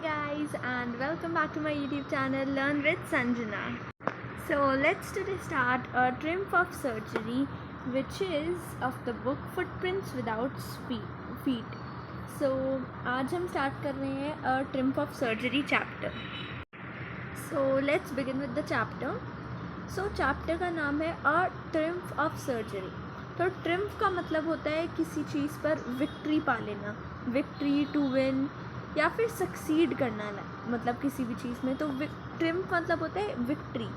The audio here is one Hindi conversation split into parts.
guys, and welcome back to my YouTube channel Learn with Sanjana. So let's today start a triumph of surgery, which is of the book Footprints Without Feet. So आज हम start कर रहे हैं a triumph of surgery chapter. So let's begin with the chapter. So chapter का नाम है A Triumph of Surgery. तो ट्रिम्फ का मतलब होता है किसी चीज़ पर विक्ट्री पा लेना, विक्ट्री टू विन, या फिर सक्सीड करना मतलब किसी भी चीज़ में। तो ट्रिम्फ मतलब होता है विक्ट्री।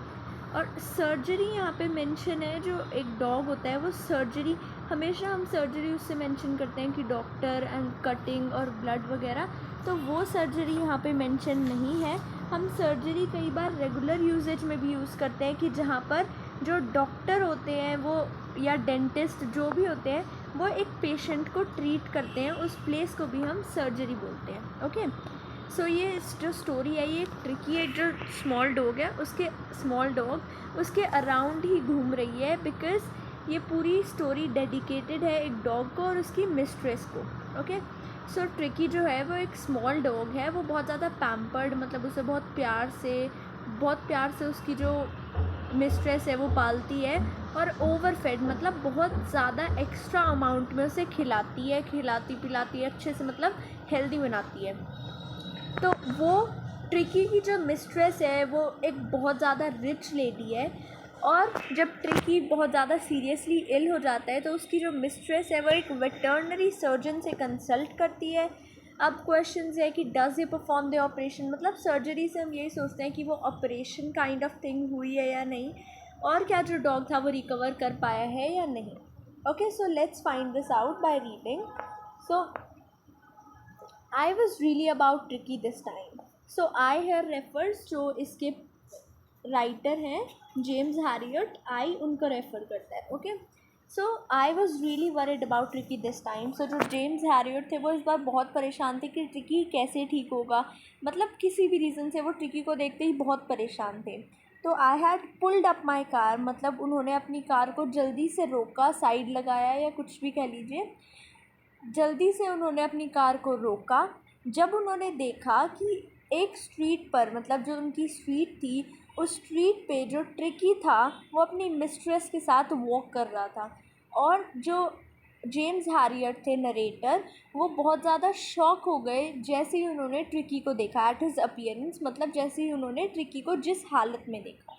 और सर्जरी यहाँ पे मेंशन है, जो एक डॉग होता है वो सर्जरी, हमेशा हम सर्जरी उससे मेंशन करते हैं कि डॉक्टर एंड कटिंग और ब्लड वगैरह, तो वो सर्जरी यहाँ पे मेंशन नहीं है। हम सर्जरी कई बार रेगुलर यूजेज में भी यूज़ करते हैं कि जहाँ पर जो डॉक्टर होते हैं वो या डेंटिस्ट जो भी होते हैं वो एक पेशेंट को ट्रीट करते हैं, उस प्लेस को भी हम सर्जरी बोलते हैं। ओके, सो ये जो स्टोरी है ये ट्रिकी है। जो स्मॉल डॉग उसके अराउंड ही घूम रही है, बिकॉज ये पूरी स्टोरी डेडिकेटेड है एक डॉग को और उसकी मिस्ट्रेस को। ओके, सो ट्रिकी जो है वो एक स्मॉल डॉग है, वो बहुत ज़्यादा पैम्पर्ड, मतलब उसे बहुत प्यार से उसकी जो मिस्ट्रेस है वो पालती है, और ओवरफेड मतलब बहुत ज़्यादा एक्स्ट्रा अमाउंट में उसे खिलाती पिलाती है अच्छे से, मतलब हेल्दी बनाती है। तो वो ट्रिकी की जो मिस्ट्रेस है वो एक बहुत ज़्यादा रिच लेडी है, और जब ट्रिकी बहुत ज़्यादा सीरियसली इल हो जाता है तो उसकी जो मिस्ट्रेस है वो एक वेटरनरी सर्जन से कंसल्ट करती है। अब क्वेश्चन है कि डज़ ये परफॉर्म द ऑपरेशन, मतलब सर्जरी से हम यही सोचते हैं कि वो ऑपरेशन काइंड ऑफ थिंग हुई है या नहीं, और क्या जो डॉग था वो रिकवर कर पाया है या नहीं। Okay, so let's find this out by reading. So I was really about tricky this time. So I here refers, जो इसके राइटर हैं जेम्स हैरियट, आई उनको रेफ़र करता है। Okay, so I was really worried about tricky this time. So जो जेम्स हैरियट थे वो इस बार बहुत परेशान थे कि ट्रिकी कैसे ठीक होगा, मतलब किसी भी रीज़न से वो ट्रिकी को देखते ही बहुत परेशान थे। तो I had pulled up my car, मतलब उन्होंने अपनी कार को जल्दी से रोका, साइड लगाया या कुछ भी कह लीजिए, जल्दी से उन्होंने अपनी कार को रोका। जब उन्होंने देखा कि एक स्ट्रीट पर, मतलब जो उनकी स्ट्रीट थी, उस स्ट्रीट पे जो ट्रिकी था वो अपनी मिस्ट्रेस के साथ वॉक कर रहा था, और जो जेम्स हैरियट थे नरेटर, वो बहुत ज़्यादा शॉक हो गए जैसे ही उन्होंने ट्रिकी को देखा, एट हिज अपीयरेंस, मतलब जैसे ही उन्होंने ट्रिकी को जिस हालत में देखा।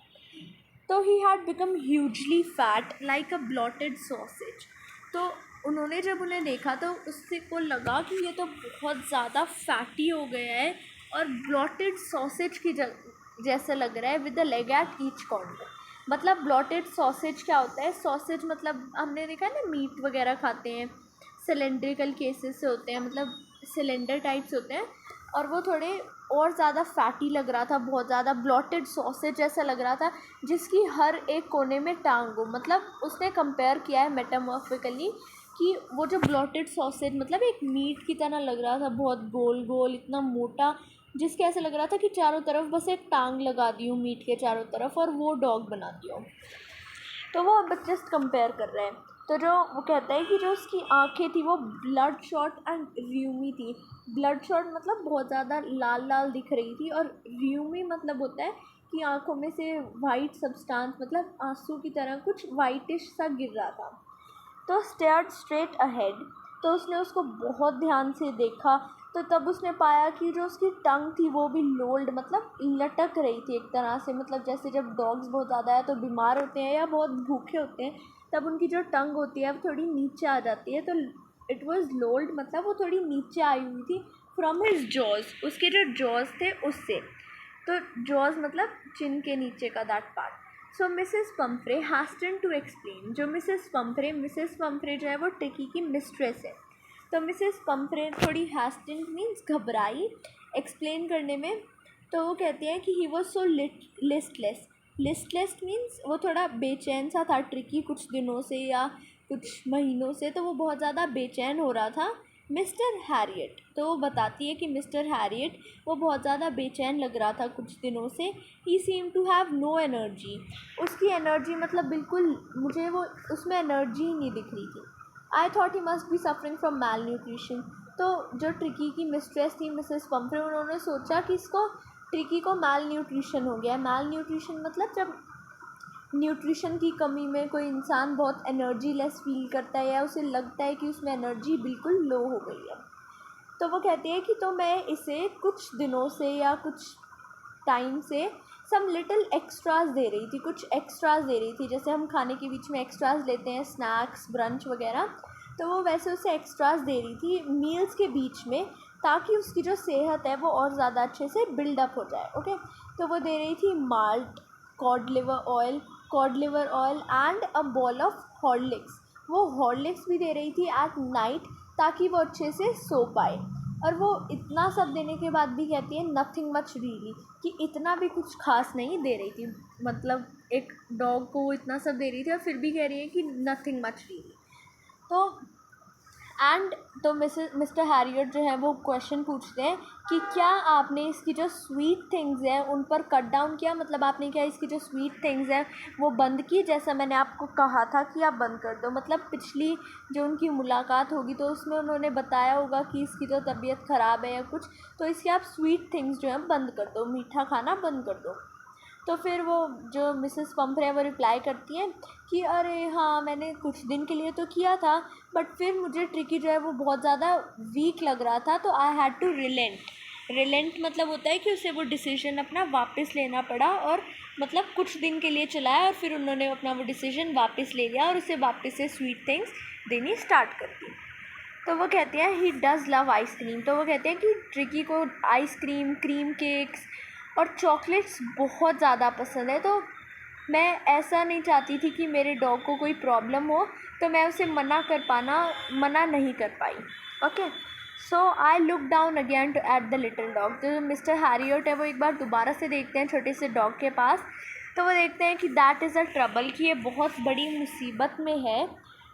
तो he had become hugely fat like a blotted sausage. तो उन्होंने जब उन्हें देखा तो उससे को लगा कि ये तो बहुत ज़्यादा फैटी हो गया है और ब्लॉटेड सॉसेज की जैसा लग रहा है, with the leg at each corner. मतलब ब्लॉटेड सॉसेज क्या होता है? सॉसेज मतलब हमने देखा है ना, मीट वगैरह खाते हैं, सिलेंड्रिकल केसेस से होते हैं, मतलब सिलेंडर टाइप्स होते हैं, और वो थोड़े और ज़्यादा फैटी लग रहा था, बहुत ज़्यादा ब्लॉटेड सॉसेज जैसा लग रहा था जिसकी हर एक कोने में टांग हो। मतलब उसने कंपेयर किया है मेटामॉर्फिकली कि वो जो ब्लॉटेड सॉसेज मतलब एक मीट की तरह लग रहा था, बहुत गोल गोल, इतना मोटा, जिसके ऐसा लग रहा था कि चारों तरफ बस एक टांग लगा दी हूँ मीट के चारों तरफ और वो डॉग बना दिया हूँ। तो वो अब जस्ट कंपेयर कर रहे हैं। तो जो वो कहता है कि जो उसकी आंखें थी वो ब्लड शॉट एंड र्यूमी थी। ब्लड शॉट मतलब बहुत ज़्यादा लाल लाल दिख रही थी, और र्यूमी मतलब होता है कि आंखों में से वाइट सब्सटेंस, मतलब आंसू की तरह कुछ वाइटिश सा गिर रहा था। तो स्टेयर्ड स्ट्रेट अहेड, तो उसने उसको बहुत ध्यान से देखा। तो तब उसने पाया कि जो उसकी टंग थी वो भी लोल्ड, मतलब लटक रही थी एक तरह से, मतलब जैसे जब डॉग्स बहुत ज़्यादा है तो बीमार होते हैं या बहुत भूखे होते हैं तब उनकी जो टंग होती है वो थोड़ी नीचे आ जाती है। तो इट वॉज़ लोल्ड, मतलब वो थोड़ी नीचे आई हुई थी फ्रॉम हिज जॉज, उसके जो जॉज थे उससे। तो जॉज मतलब चिन के नीचे का that part. So Mrs Pumphrey hasten to explain, जो मिसेस पम्फ्रे जो है वो ट्रिकी की मिस्ट्रेस है। तो मिसेस पम्फ्रे थोड़ी हैस्टन मीन्स घबराई एक्सप्लेन करने में। तो वो कहती है कि he was so listless means वो थोड़ा बेचैन सा था ट्रिकी कुछ दिनों से या कुछ महीनों से, तो वो बहुत ज़्यादा बेचैन हो रहा था। मिस्टर हैरियट, तो वो बताती है कि मिस्टर हैरियट वो बहुत ज़्यादा बेचैन लग रहा था कुछ दिनों से। He seem to have no energy, उसकी एनर्जी मतलब बिल्कुल, मुझे वो उसमें एनर्जी ही नहीं दिख रही थी। I thought he must be suffering from malnutrition, तो जो ट्रिकी की मिस्ट्रेस थी मिसेस पंफ्रे, उन्होंने सोचा कि ट्रिकी को मैल न्यूट्रिशन हो गया है। मैल न्यूट्रिशन मतलब जब न्यूट्रिशन की कमी में कोई इंसान बहुत एनर्जी लेस फील करता है या उसे लगता है कि उसमें एनर्जी बिल्कुल लो हो गई है, तो वो कहती है कि तो मैं इसे कुछ दिनों से या कुछ टाइम से सम लिटिल एक्स्ट्रास दे रही थी, कुछ एक्स्ट्रास दे रही थी, जैसे हम खाने के बीच में एक्स्ट्रास लेते हैं, स्नैक्स, ब्रंच वगैरह, तो वो वैसे उसे एक्स्ट्रास दे रही थी मील्स के बीच में, ताकि उसकी जो सेहत है वो और ज़्यादा अच्छे से बिल्डअप हो जाए। ओके, तो वो दे रही थी malt, cod liver oil and a ball of Horlicks. वो हॉर्लिक्स भी दे रही थी एट नाइट, ताकि वो अच्छे से सो पाए। और वो इतना सब देने के बाद भी कहती है नथिंग मच रियली, कि इतना भी कुछ खास नहीं दे रही थी, मतलब एक डॉग को वो इतना सब दे रही थी और फिर भी कह रही है कि नथिंग मच रियली। तो मिस्टर हैरियट जो है वो क्वेश्चन पूछते हैं कि क्या आपने इसकी जो स्वीट थिंग्स हैं उन पर कट डाउन किया, मतलब आपने क्या इसकी जो स्वीट थिंग्स हैं वो बंद की, जैसा मैंने आपको कहा था कि आप बंद कर दो। मतलब पिछली जो उनकी मुलाकात होगी तो उसमें उन्होंने बताया होगा कि इसकी जो तबीयत ख़राब है या कुछ, तो इसके आप स्वीट थिंग्स जो हैं बंद कर दो, मीठा खाना बंद कर दो। तो फिर वो जो मिसेस पंफ्रे है वो रिप्लाई करती हैं कि अरे हाँ, मैंने कुछ दिन के लिए तो किया था, बट फिर मुझे ट्रिकी जो है वो बहुत ज़्यादा वीक लग रहा था, तो आई हैड टू रिलेंट मतलब होता है कि उसे वो डिसीजन अपना वापस लेना पड़ा, और मतलब कुछ दिन के लिए चलाया और फिर उन्होंने अपना वो डिसीजन वापस ले लिया और उसे वापस से स्वीट थिंग्स देनी स्टार्ट कर दी। तो वो कहते हैं ही डज़ लव आइसक्रीम, तो वो कहते हैं कि ट्रिकी को आइसक्रीम, क्रीम केक्स और चॉकलेट्स बहुत ज़्यादा पसंद है। तो मैं ऐसा नहीं चाहती थी कि मेरे डॉग को कोई प्रॉब्लम हो, तो मैं उसे मना नहीं कर पाई। Okay, so I look down again to at the little dog. तो मिस्टर हैरियट है वो एक बार दोबारा से देखते हैं छोटे से डॉग के पास, तो वो देखते हैं कि दैट इज़ अ ट्रबल, कि ये बहुत बड़ी मुसीबत में है।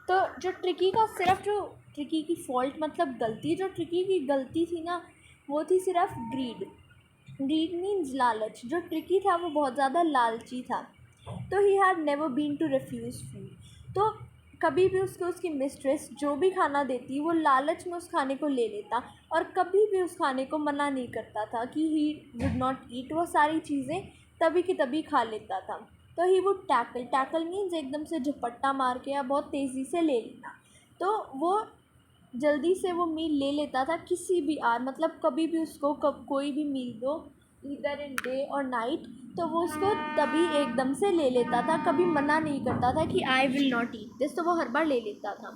तो जो ट्रिकी की फॉल्ट मतलब गलती, जो ट्रिकी की गलती थी ना, वो थी सिर्फ ग्रीड मीन्स लालच। जो ट्रिकी था वो बहुत ज़्यादा लालची था, तो he had never been to refuse food. तो कभी भी उसको उसकी मिस्ट्रेस जो भी खाना देती वो लालच में उस खाने को ले लेता, और कभी भी उस खाने को मना नहीं करता था कि ही वुड नॉट ईट, वो सारी चीज़ें तभी की तभी खा लेता था। तो ही वुड टैकल मीन्स एकदम से झपट्टा मार के या बहुत तेज़ी से ले लेना। तो वो जल्दी से वो मील ले लेता था किसी भी आर, मतलब कभी भी उसको कोई भी मील दो, इधर इन डे और नाइट, तो वो उसको तभी एकदम से ले लेता था, कभी मना नहीं करता था कि I will not eat this, तो वो हर बार ले लेता था।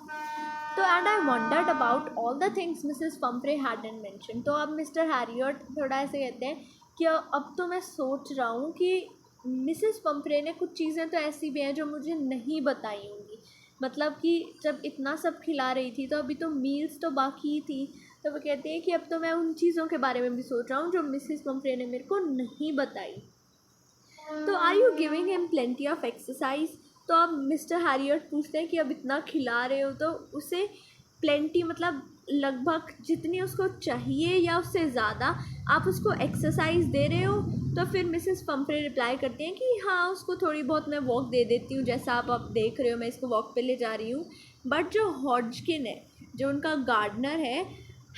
तो and I wandered about all the things Mrs Pomfrey hadn't mention. तो अब मिस्टर हैरियट थोड़ा ऐसे कहते हैं कि अब तो मैं सोच रहा हूँ कि मिसेस पंफ्रे ने कुछ चीज़ें तो ऐसी भी हैं जो मुझे नहीं बताई होंगी, मतलब कि जब इतना सब खिला रही थी तो अभी तो मील्स तो बाकी ही थी। तो वो कहते हैं कि अब तो मैं उन चीज़ों के बारे में भी सोच रहा हूँ जो मिसेस पंफ्रे ने मेरे को नहीं बताई। तो are you giving him plenty of exercise. तो अब मिस्टर हैरियट पूछते हैं कि अब इतना खिला रहे हो तो उसे प्लेंटी मतलब लगभग जितनी उसको चाहिए या उससे ज़्यादा आप उसको एक्सरसाइज दे रहे हो। तो फिर मिसेस पंफ्रे रिप्लाई करती हैं कि हाँ, उसको थोड़ी बहुत मैं वॉक दे देती हूँ, जैसा आप देख रहे हो मैं इसको वॉक पे ले जा रही हूँ। बट जो हॉडकिन है, जो उनका गार्डनर है,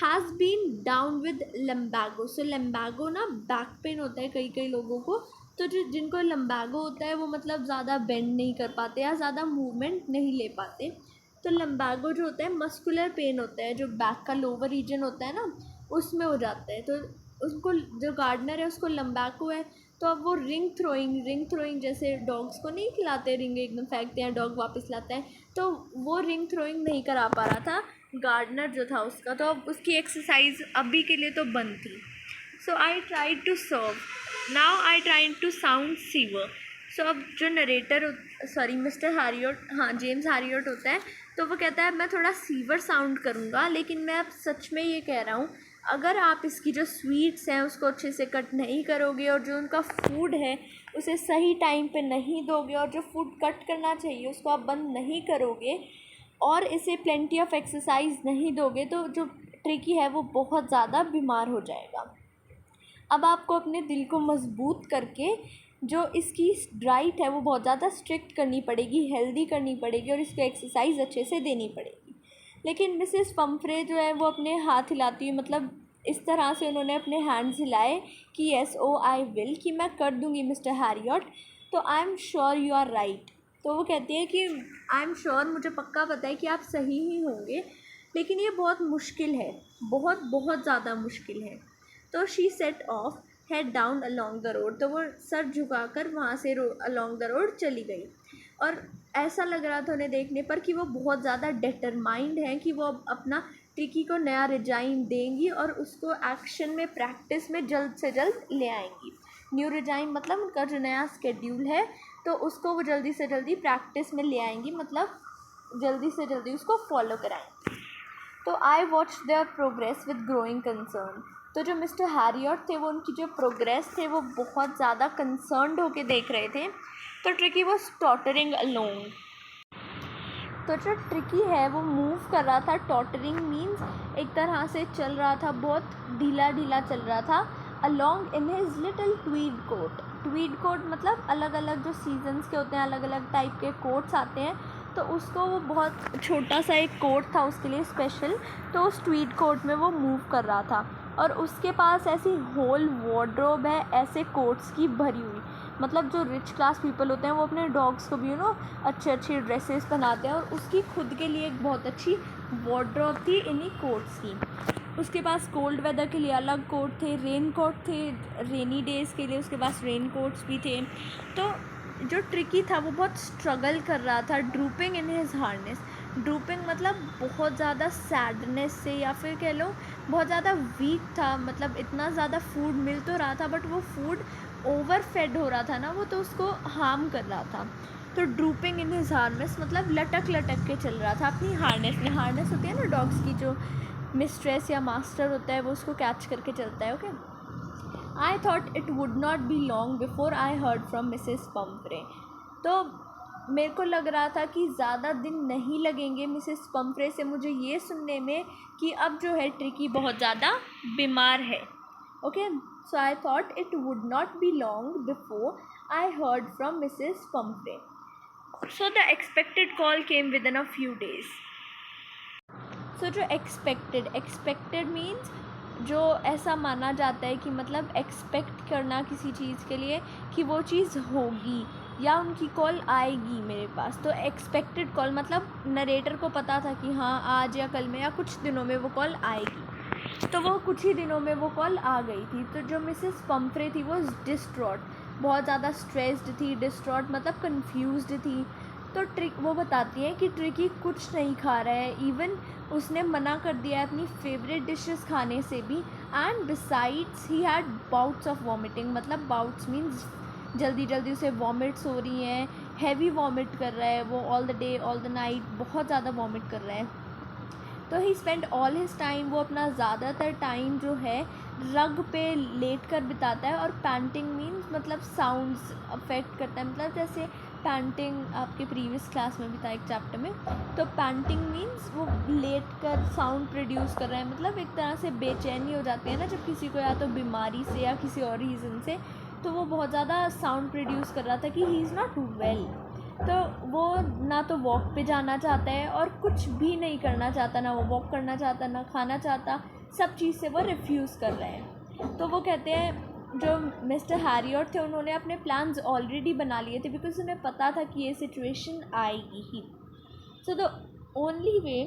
हैज़ बीन डाउन विद लम्बैगो। सो लम्बैगो ना बैक पेन होता है कई लोगों को, तो जो जिनको लम्बैगो होता है वो मतलब ज़्यादा बेंड नहीं कर पाते या ज़्यादा मूवमेंट नहीं ले पाते। तो लम्बैगो जो होता है मस्कुलर पेन होता है, जो बैक का लोअर रीजन होता है ना, उसमें हो जाता है। तो उसको जो गार्डनर है उसको लम्बैगो है। तो अब वो रिंग थ्रोइंग जैसे डॉग्स को नहीं खिलाते, रिंग एकदम फेंकते हैं डॉग वापस लाता है, तो वो रिंग थ्रोइंग नहीं करा पा रहा था गार्डनर जो था उसका, तो अब उसकी एक्सरसाइज अभी के लिए तो बंद थी। So I try to serve now I try to sound severe. So अब जो नरेटर मिस्टर हैरियट, हाँ जेम्स हैरियट होता है, तो वो कहता है मैं थोड़ा सीवर साउंड करूँगा, लेकिन मैं अब सच में ये कह रहा हूँ, अगर आप इसकी जो स्वीट्स हैं उसको अच्छे से कट नहीं करोगे और जो उनका फूड है उसे सही टाइम पे नहीं दोगे और जो फूड कट करना चाहिए उसको आप बंद नहीं करोगे और इसे प्लेंटी ऑफ एक्सरसाइज नहीं दोगे, तो जो ट्रिकी है वो बहुत ज़्यादा बीमार हो जाएगा। अब आपको अपने दिल को मजबूत करके जो इसकी डाइट है वो बहुत ज़्यादा स्ट्रिक्ट करनी पड़ेगी, हेल्दी करनी पड़ेगी और इसको एक्सरसाइज अच्छे से देनी पड़ेगी। लेकिन मिसेस पम्फ्रे जो है वो अपने हाथ हिलाती हुई, मतलब इस तरह से उन्होंने अपने हैंड्स हिलाए कि येस ओ आई विल, कि मैं कर दूँगी मिस्टर हैरियट, तो I am sure you are right. तो वो कहती है कि आई एम श्योर, मुझे पक्का पता है कि आप सही ही होंगे, लेकिन ये बहुत मुश्किल है, बहुत बहुत ज़्यादा मुश्किल है। तो she said of head down along the road, तो वो सर झुकाकर वहाँ से अलॉन्ग द रोड चली गई। और ऐसा लग रहा था उन्हें देखने पर कि वो बहुत ज़्यादा डिटरमाइंड हैं कि वो अब अपना ट्रिकी को नया रिजाइन देंगी और उसको एक्शन में, प्रैक्टिस में जल्द से जल्द ले आएंगी। न्यू रिजाइन मतलब उनका जो नया स्केड्यूल है, तो उसको वो जल्दी से जल्दी प्रैक्टिस में ले आएंगी, मतलब जल्दी से जल्दी उसको फॉलो कराएंगी। तो I watch there progress with growing concern, तो जो मिस्टर हैरियट थे वो उनकी जो प्रोग्रेस थे वो बहुत ज़्यादा कंसर्न्ड होके देख रहे थे। तो ट्रिकी वॉज टॉटरिंग अलोंग, तो जो ट्रिकी है वो मूव कर रहा था। टॉटरिंग मीन्स एक तरह से चल रहा था, बहुत ढीला ढीला चल रहा था। Along in his little tweed coat, tweed coat मतलब अलग अलग जो सीजन्स के होते हैं, अलग अलग टाइप के कोट्स आते हैं, तो उसको वो बहुत छोटा सा एक कोट था उसके लिए स्पेशल, तो उस ट्वीड कोट में वो मूव कर रहा था। और उसके पास ऐसी होल वार्डरोब है ऐसे कोट्स की भरी हुई, मतलब जो रिच क्लास पीपल होते हैं वो अपने डॉग्स को भी अच्छे अच्छे ड्रेसेस पहनाते हैं, और उसकी खुद के लिए एक बहुत अच्छी वार्डरोब थी इन्हीं कोट्स की। उसके पास कोल्ड वेदर के लिए अलग कोट थे, रेन कोट थे रेनी डेज़ के लिए, उसके पास रेन कोट्स भी थे। तो जो ट्रिकी था वो बहुत स्ट्रगल कर रहा था, drooping in his harness. Drooping मतलब बहुत ज़्यादा सैडनेस से, या फिर कह लो बहुत ज़्यादा वीक था, मतलब इतना ज़्यादा फूड मिल तो रहा था बट वो फूड ओवर फेड हो रहा था ना वो, तो उसको हार्म कर रहा था। तो ड्रूपिंग इन हिज हार्नेस मतलब लटक लटक के चल रहा था अपनी हार्नेस में। हार्नेस होती है ना डॉग्स की, जो मिस्ट्रेस या मास्टर होता है वो उसको कैच करके चलता है। Okay, I thought it would not be long before I heard from Mrs Pomfrey, तो मेरे को लग रहा था कि ज़्यादा दिन नहीं लगेंगे मिसेस पम्फ्रे से मुझे ये सुनने में कि अब जो है ट्रिकी बहुत ज़्यादा बीमार है। Okay, so I thought it would not be long before I heard from Mrs Pumphrey, so the expected call came within a few days. So जो एक्सपेक्टेड मीन्स जो ऐसा माना जाता है कि मतलब एक्सपेक्ट करना किसी चीज़ के लिए कि वो चीज़ होगी या उनकी कॉल आएगी मेरे पास। तो एक्सपेक्टेड कॉल मतलब नरेटर को पता था कि हाँ आज या कल में या कुछ दिनों में वो कॉल आएगी, तो वो कुछ ही दिनों में वो कॉल आ गई थी। तो जो मिसेस पम्फ्रे थी वो डिस्ट्रॉट, बहुत ज़्यादा स्ट्रेस्ड थी, डिस्ट्रॉट मतलब कंफ्यूज्ड थी। तो ट्रिक वो बताती है कि ट्रिकी कुछ नहीं खा रहा है, इवन उसने मना कर दिया है अपनी फेवरेट डिशेस खाने से भी। And besides he had bouts of vomiting, मतलब बाउट्स मीन्स जल्दी जल्दी उसे वॉमिट्स हो रही हैं, हैवी वॉमिट कर रहा है वो, all the day all the night बहुत ज़्यादा वॉमिट कर रहा है। तो ही स्पेंड ऑल हिज टाइम, वो अपना ज़्यादातर टाइम जो है रग पे लेट कर बिताता है। और पैंटिंग मीन्स मतलब साउंड्स अफेक्ट करता है, मतलब जैसे पैंटिंग आपके प्रीवियस क्लास में भी था एक चैप्टर में, तो पैंटिंग मीन्स वो लेट कर साउंड प्रोड्यूस कर रहा है, मतलब एक तरह से बेचैनी हो जाती है ना जब किसी को या तो बीमारी से या किसी और रीज़न से, तो वो बहुत ज़्यादा साउंड प्रोड्यूस कर रहा था कि ही इज़ नॉट वेल। तो वो ना तो वॉक पे जाना चाहता है और कुछ भी नहीं करना चाहता, ना वो वॉक करना चाहता ना खाना चाहता, सब चीज़ से वो रिफ्यूज़ कर रहे हैं। तो वो कहते हैं जो मिस्टर हैरियट थे उन्होंने अपने प्लान्स ऑलरेडी बना लिए थे, बिकॉज उन्हें पता था कि ये सिचुएशन आएगी ही। So the only way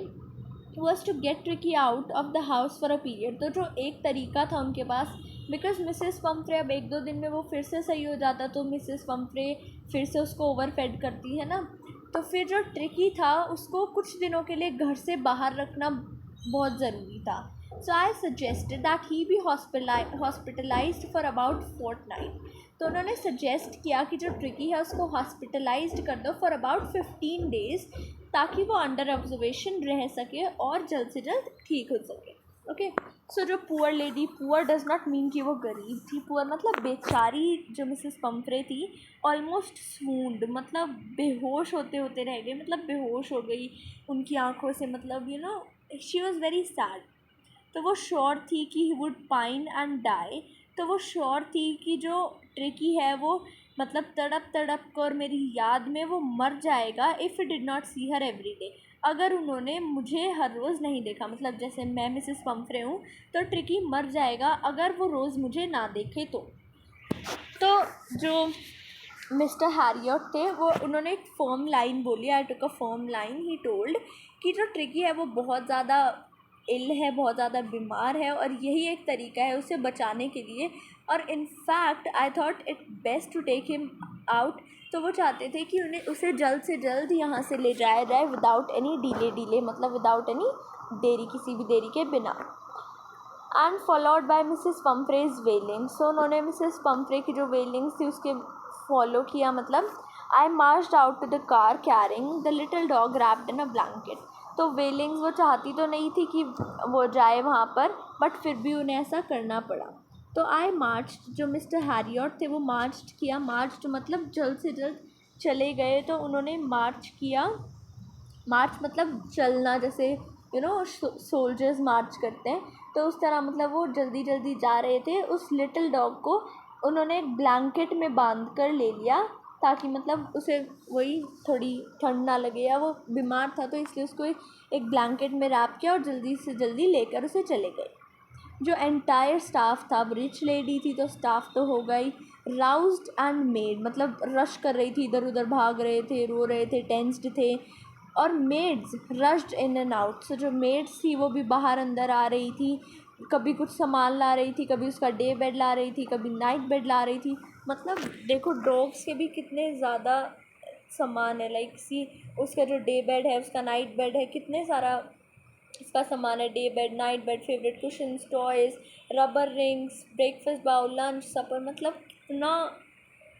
was to get Tricki out of the house for a period, तो जो एक तरीका था उनके पास, बिकॉज मिसेस पम्फ्रे अब एक दो दिन में वो फिर से सही हो जाता, तो मिसेस पम्फ्रे फिर से उसको ओवरफेड करती है ना, तो फिर जो ट्रिकी था उसको कुछ दिनों के लिए घर से बाहर रखना बहुत ज़रूरी था। So I suggested that he be hospitalized for about fortnight, तो उन्होंने सजेस्ट किया कि जो ट्रिकी है उसको हॉस्पिटलाइज्ड कर दो फॉर अबाउट 15 डेज़, ताकि वो अंडर ऑब्जर्वेशन रह सके और जल्द से जल्द ठीक हो सके। ओके, सो जो poor lady, poor does not mean कि वो गरीब थी, पुअर मतलब बेचारी जो मिसेस पम्फ्रे थी ऑलमोस्ट स्वून्ड, मतलब बेहोश होते होते रह गई, मतलब बेहोश हो गई उनकी आंखों से, मतलब शी वॉज़ वेरी सैड। तो वो श्योर थी कि he would pine and die, तो वो श्योर थी कि जो ट्रिकी है वो मतलब तड़प तड़प कर मेरी याद में वो मर जाएगा if he did not see her every day, अगर उन्होंने मुझे हर रोज़ नहीं देखा, मतलब जैसे मैं मिसेस पंफ्रे हूँ तो ट्रिकी मर जाएगा अगर वो रोज़ मुझे ना देखे तो जो मिस्टर हैरियट थे वो उन्होंने एक फर्म लाइन बोली, I took a firm line, he told कि जो ट्रिकी है वो बहुत ज़्यादा इल है, बहुत ज़्यादा बीमार है और यही एक तरीका है उसे बचाने के लिए, और in fact I thought it best to take him out. तो वो चाहते थे कि उन्हें उसे जल्द से जल्द यहाँ से ले जाया जाए विदाउट एनी डिले, मतलब विदाउट एनी देरी, किसी भी देरी के बिना। एंड फॉलोड बाय मिसेस पम्फ्रेज वेलिंग। सो उन्होंने मिसेस पम्फ्रे की जो वेलिंग्स थी उसके फॉलो किया, मतलब I marched out to the car carrying the little dog wrapped in a blanket. तो वेलिंग्स वो चाहती तो नहीं थी कि वो जाए वहाँ पर, बट फिर भी उन्हें ऐसा करना पड़ा। तो आई मार्च, जो मिस्टर हैरियट थे वो मार्च किया, मार्च मतलब जल्द से जल्द चले गए। तो उन्होंने मार्च किया, मार्च मतलब चलना, जैसे सोल्जर्स मार्च करते हैं, तो उस तरह मतलब वो जल्दी जल्दी जा रहे थे। उस लिटिल डॉग को उन्होंने ब्लैंकेट में बांध कर ले लिया ताकि मतलब उसे वही थोड़ी ठंड ना लगे, या वो बीमार था तो इसलिए उसको एक ब्लैंकेट में रैप किया और जल्दी से जल्दी लेकर उसे चले गए। जो एंटायर स्टाफ था, रिच लेडी थी तो स्टाफ तो हो गई, राउज्ड एंड मेड मतलब रश कर रही थी, इधर उधर भाग रहे थे, रो रहे थे, टेंस्ड थे, और maids rushed in and out. So जो मेड्स थी वो भी बाहर अंदर आ रही थी, कभी कुछ सामान ला रही थी, कभी उसका डे बेड ला रही थी, कभी नाइट बेड ला रही थी। मतलब देखो डॉग्स के भी कितने ज़्यादा सामान है, लाइक सी उसका जो डे बेड है, उसका नाइट बेड है, कितने सारा इसका सामान है, day bed, night bed, favourite cushions, toys, rubber rings, breakfast bowl, lunch, supper, मतलब कितना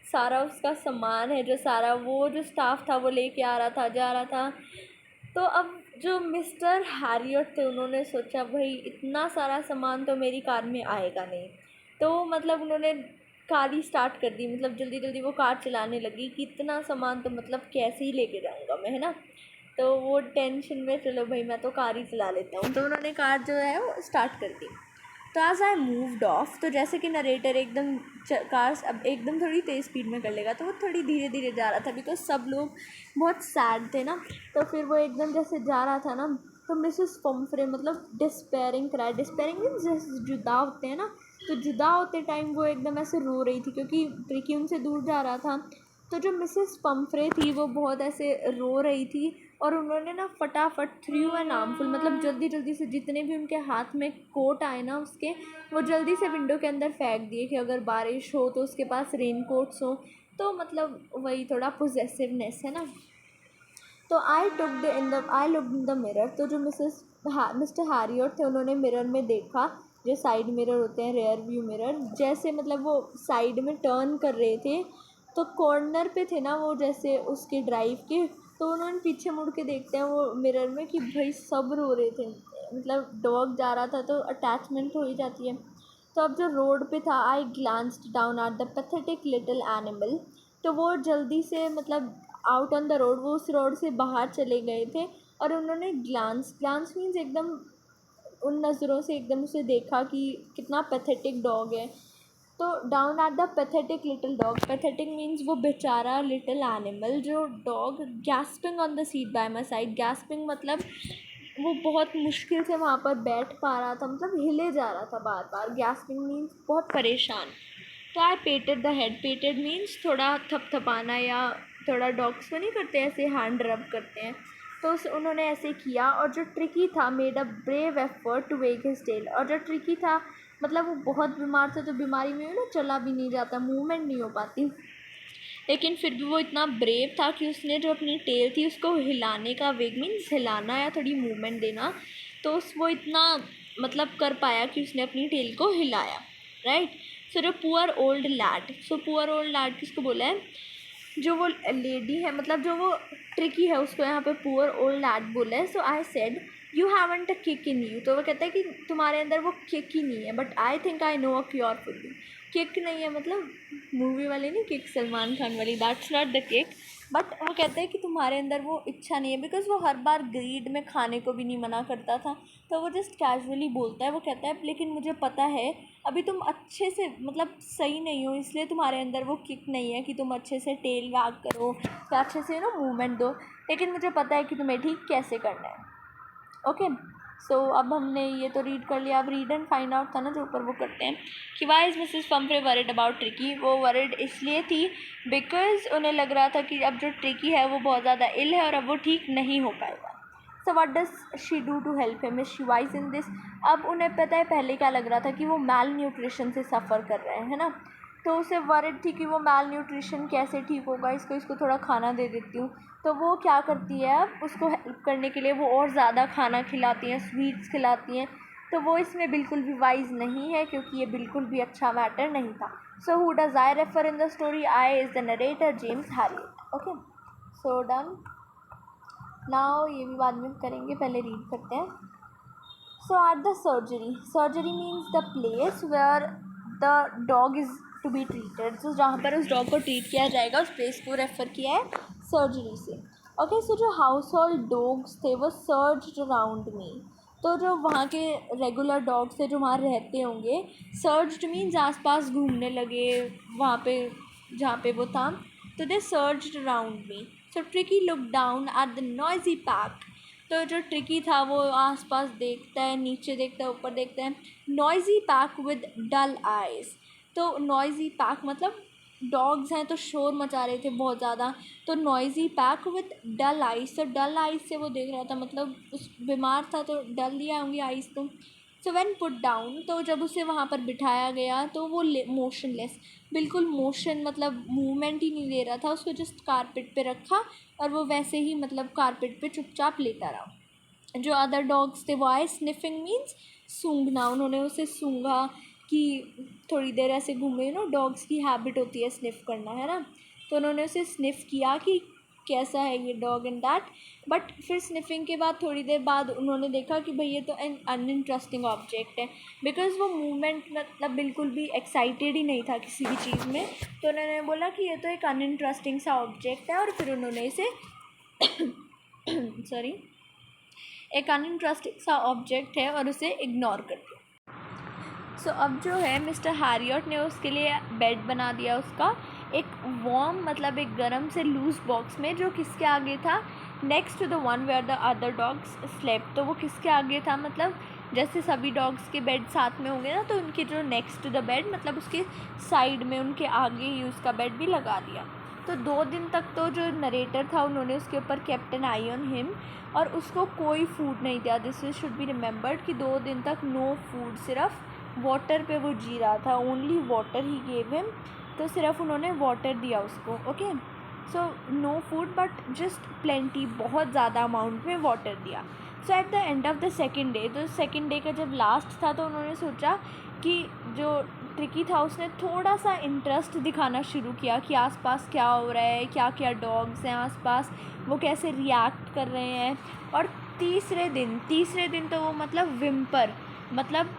सारा उसका सामान है जो सारा वो जो स्टाफ था वो लेके आ रहा था, जा रहा था। तो अब जो मिस्टर हैरियट थे उन्होंने सोचा भाई इतना सारा सामान तो मेरी कार में आएगा नहीं, तो मतलब उन्होंने कार ही स्टार्ट कर दी, मतलब जल्दी जल्दी वो कार चलाने लगी कि इतना सामान तो मतलब कैसे ही लेके जाऊँगा मैं, है ना। तो वो टेंशन में चलो भाई मैं तो कार ही चला लेता हूँ, तो उन्होंने कार जो है वो स्टार्ट कर दी। तो एज आई मूव्ड ऑफ, तो जैसे कि नरेटर एकदम कार अब एकदम थोड़ी तेज़ स्पीड में कर लेगा, तो वो थोड़ी धीरे धीरे जा रहा था बिकॉज सब लोग बहुत सैड थे ना। तो फिर वो एकदम जैसे जा रहा था ना, तो मिसेस पम्फ्रे मतलब डिस्पेयरिंग क्राई, डिस्पेयरिंग मीन्स जैसे जुदा होते हैं ना, तो जुदा होते टाइम वो एकदम ऐसे रो रही थी क्योंकि ट्रिकी उनसे दूर जा रहा था। तो जो मिसेस पम्फ्रे थी वो बहुत ऐसे रो रही थी और उन्होंने ना फटाफट थ्रू एन आर्मफुल, मतलब जल्दी जल्दी से जितने भी उनके हाथ में कोट आए ना उसके, वो जल्दी से विंडो के अंदर फेंक दिए कि अगर बारिश हो तो उसके पास रेन कोट्स हो। तो मतलब वही थोड़ा पोजेसिवनेस है ना। तो I look in the mirror. तो जो मिस्टर हैरियट थे उन्होंने मिरर में देखा, जो साइड मिरर होते हैं, रेयर व्यू मिरर, जैसे मतलब वो साइड में टर्न कर रहे थे तो कॉर्नर पे थे ना वो जैसे उसके ड्राइव के, तो उन्होंने पीछे मुड़ के देखते हैं वो मिरर में कि भाई सब रो रहे थे, मतलब डॉग जा रहा था तो अटैचमेंट हो ही जाती है। तो अब जो रोड पे था, I glanced down at the pathetic little animal. तो वो जल्दी से मतलब आउट ऑन द रोड, वो उस रोड से बाहर चले गए थे और उन्होंने ग्लांस मीन्स एकदम उन नज़रों से एकदम उसे देखा कि कितना पैथेटिक डॉग है। तो down at the pathetic little dog, pathetic means वो बेचारा लिटिल एनिमल, जो dog gasping on the seat bye my side. Gasping मतलब वो बहुत मुश्किल से वहाँ पर बैठ पा रहा था, मतलब हिले जा रहा था बार बार। गैस्पिंग मीन्स बहुत परेशान। तो आई पेटेड द हेड, पेटेड मीन्स थोड़ा थपथपाना या थोड़ा डॉग्स को नहीं करते ऐसे हैंड रब करते हैं, तो उन्होंने ऐसे किया। और जो ट्रिकी था made a brave effort to wag his tail, और जो ट्रिकी था मतलब वो बहुत बीमार था, तो बीमारी में ना चला भी नहीं जाता, मूवमेंट नहीं हो पाती, लेकिन फिर भी वो इतना ब्रेव था कि उसने जो अपनी टेल थी उसको हिलाने का, वेग मीन्स हिलाना या थोड़ी मूवमेंट देना, तो वो इतना मतलब कर पाया कि उसने अपनी टेल को हिलाया, राइट। सो जो poor old lad, so poor old lad किसको बोला है, जो वो लेडी है, मतलब जो वो ट्रिकी है उसको यहाँ पे पुअर ओल्ड लैड बोला है। So I said you haven't a kick in you, तो वो कहता है कि तुम्हारे अंदर वो किक ही नहीं है, but I think I know a cure for you. Kick नहीं है मतलब मूवी वाली नहीं किक, सलमान खान वाली, that's not the kick, but वो कहते हैं कि तुम्हारे अंदर वो इच्छा नहीं है, बिकॉज वो हर बार ग्रीड में खाने को भी नहीं मना करता था, तो वो जस्ट कैजुअली बोलता है। वो कहता है लेकिन मुझे पता है अभी तुम अच्छे से मतलब सही नहीं हो, इसलिए तुम्हारे अंदर वो किक नहीं है कि तुम अच्छे से टेल वैग करो या अच्छे से मूवमेंट दो, लेकिन मुझे पता है कि तुम्हें ठीक कैसे करना है। ओके, सो अब हमने ये तो रीड कर लिया, अब रीड एंड फाइंड आउट था ना जो ऊपर, वो करते हैं कि why is Mrs Pumphrey worried about tricky. वो वरिड इसलिए थी बिकॉज उन्हें लग रहा था कि अब जो ट्रिकी है वो बहुत ज़्यादा इल है और अब वो ठीक नहीं हो पाएगा। So what does she do to help him, is she wise in this. अब उन्हें पता है, पहले क्या लग रहा था कि वो मैल न्यूट्रिशन से सफ़र कर रहे हैं, है ना, तो उसे वरिड थी कि वो मैल न्यूट्रिशन कैसे ठीक होगा, इसको थोड़ा खाना दे देती हूँ। तो वो क्या करती है, अब उसको हेल्प करने के लिए वो और ज़्यादा खाना खिलाती हैं, स्वीट्स खिलाती हैं। तो वो इसमें बिल्कुल भी वाइज नहीं है क्योंकि ये बिल्कुल भी अच्छा मैटर नहीं था। So who does I refer in the story, I is the narrator James Herriot. Okay, so done. Now ये भी बाद में करेंगे, पहले रीड करते हैं। So at the surgery, surgery means the place where the dog is to be treated, तो जहाँ पर उस डॉग को ट्रीट किया जाएगा उस प्लेस को रेफ़र किया है सर्जरी से। ओके, सो जो हाउस होल्ड डॉग्स थे वो सर्ज्ड अराउंड मी, तो जो वहाँ के रेगुलर डॉग्स थे जो वहाँ रहते होंगे, सर्ज्ड मीन्स आसपास घूमने लगे वहाँ पे जहाँ पे वो था, तो they surged around me. So Tricki look down at the noisy pack, तो जो ट्रिकी था वो आसपास देखता है, नीचे देखता है, ऊपर देखता है। Noisy pack with dull eyes, तो नॉइजी पैक मतलब डॉग्स हैं तो शोर मचा रहे थे बहुत ज़्यादा, तो noisy pack with dull eyes, तो डल आइज़ से वो देख रहा था, मतलब उस बीमार था तो डल दिया होंगी आइज़ तो। सो व्हेन पुट डाउन, तो जब उसे वहाँ पर बिठाया गया तो वो मोशनलेस, बिल्कुल मोशन मतलब मूवमेंट ही नहीं दे रहा था, उसको जस्ट कारपेट पे रखा और वो वैसे ही मतलब कारपेट पे चुपचाप लेटा रहा। जो अदर डॉग्स थे वो आए, स्निफिंग मीन्स सूंघना, उन्होंने उसे सूंघा कि थोड़ी देर ऐसे घूमे, डॉग्स की हैबिट होती है स्निफ करना, है ना, तो उन्होंने उसे स्निफ किया कि कैसा है ये डॉग एंड दैट। बट फिर स्निफिंग के बाद थोड़ी देर बाद उन्होंने देखा कि भाई ये तो एन अनइंटरेस्टिंग ऑब्जेक्ट है, बिकॉज़ वो मूवमेंट मतलब बिल्कुल भी एक्साइटेड ही नहीं था किसी भी चीज़ में, तो उन्होंने बोला कि ये तो एक अनइंटरेस्टिंग सा ऑब्जेक्ट है, और फिर उन्होंने इसे सॉरी एक अनइंटरेस्टिंग सा ऑब्जेक्ट है और उसे इग्नोर कर दिया। सो अब जो है मिस्टर हैरियट ने उसके लिए बेड बना दिया उसका, एक वार्म मतलब एक गर्म से लूज बॉक्स में, जो किसके आगे था, next to the one where the other dogs slept, तो वो किसके आगे था, मतलब जैसे सभी डॉग्स के बेड साथ में होंगे ना, तो उनके जो नेक्स्ट टू द बेड मतलब उसके साइड में उनके आगे ही उसका बेड भी लगा दिया। तो 2 दिन तक तो जो नरेटर था उन्होंने उसके ऊपर kept an eye on him, और उसको कोई फूड नहीं दिया। दिस शुड बी रिमेंबर्ड कि 2 दिन तक नो फूड, सिर्फ वाटर पे वो जी रहा था, ओनली वाटर ही गेव हिम, तो सिर्फ उन्होंने वाटर दिया उसको। Okay, so no food but just plenty, बहुत ज़्यादा अमाउंट में वाटर दिया। So at the end of the second day, तो सेकेंड डे का जब लास्ट था तो उन्होंने सोचा कि जो ट्रिकी था उसने थोड़ा सा इंटरेस्ट दिखाना शुरू किया कि आसपास क्या हो रहा है, क्या क्या डॉग्स हैं आसपास, वो कैसे रिएक्ट कर रहे हैं। और तीसरे दिन तो वो मतलब विम्पर मतलब